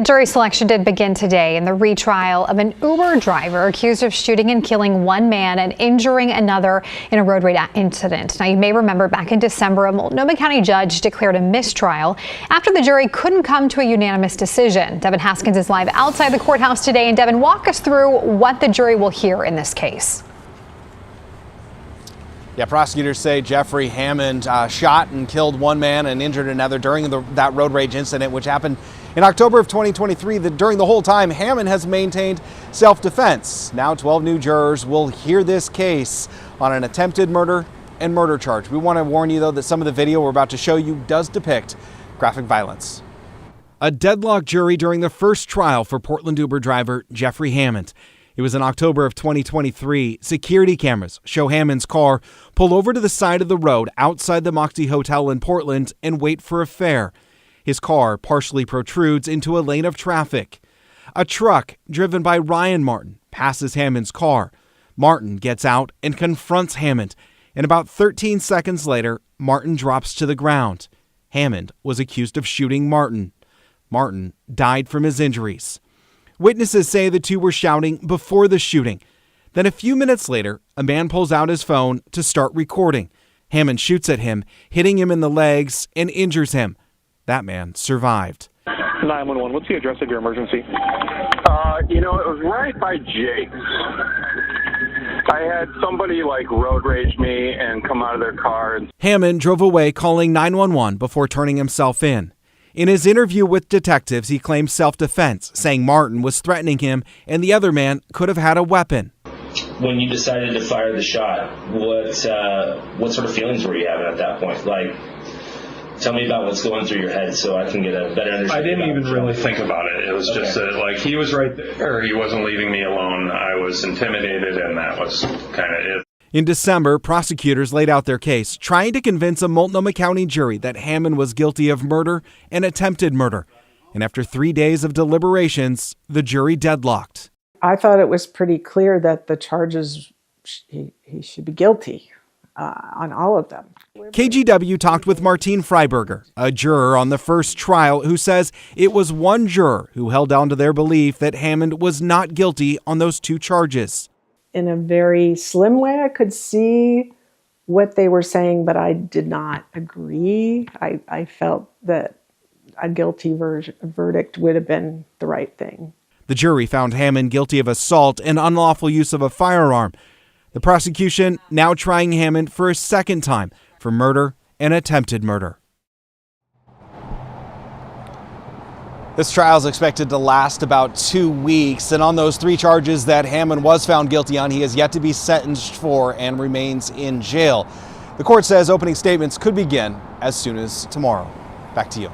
Jury selection did begin today in the retrial of an Uber driver accused of shooting and killing one man and injuring another in a road rage incident. Now, you may remember back in December, a Multnomah County judge declared a mistrial after the jury couldn't come to a unanimous decision. Devin Haskins is live outside the courthouse today. And Devin, walk us through what the jury will hear in this case. Yeah, prosecutors say Jeffrey Hammond shot and killed one man and injured another during that road rage incident, which happened in October of 2023. During the whole time, Hammond has maintained self-defense. Now 12 new jurors will hear this case on an attempted murder and murder charge. We want to warn you, though, that some of the video we're about to show you does depict graphic violence. A deadlocked jury during the first trial for Portland Uber driver Jeffrey Hammond. It was in October of 2023. Security cameras show Hammond's car pull over to the side of the road outside the Moxie Hotel in Portland and wait for a fare. His car partially protrudes into a lane of traffic. A truck driven by Ryan Martin passes Hammond's car. Martin gets out and confronts Hammond, and about 13 seconds later, Martin drops to the ground. Hammond was accused of shooting Martin. Martin died from his injuries. Witnesses say the two were shouting before the shooting. Then a few minutes later, a man pulls out his phone to start recording. Hammond shoots at him, hitting him in the legs and injures him. That man survived. 911, what's the address of your emergency? It was right by Jake's. I had somebody road rage me and come out of their car. Hammond drove away calling 911 before turning himself in. In his interview with detectives, he claimed self-defense, saying Martin was threatening him and the other man could have had a weapon. When you decided to fire the shot, what sort of feelings were you having at that point? Tell me about what's going through your head so I can get a better understanding. I didn't even really think about it. It was just that, he was right there. He wasn't leaving me alone. I was intimidated, and that was kind of it. In December, prosecutors laid out their case, trying to convince a Multnomah County jury that Hammond was guilty of murder and attempted murder. And after 3 days of deliberations, the jury deadlocked. I thought it was pretty clear that the charges, he should be guilty on all of them. KGW talked with Martine Freiberger, a juror on the first trial, who says it was one juror who held on to their belief that Hammond was not guilty on those two charges. In a very slim way, I could see what they were saying, but I did not agree. I felt that a guilty verdict would have been the right thing. The jury found Hammond guilty of assault and unlawful use of a firearm. The prosecution now trying Hammond for a second time for murder and attempted murder. This trial is expected to last about 2 weeks, and on those three charges that Hammond was found guilty on, he has yet to be sentenced for and remains in jail. The court says opening statements could begin as soon as tomorrow. Back to you.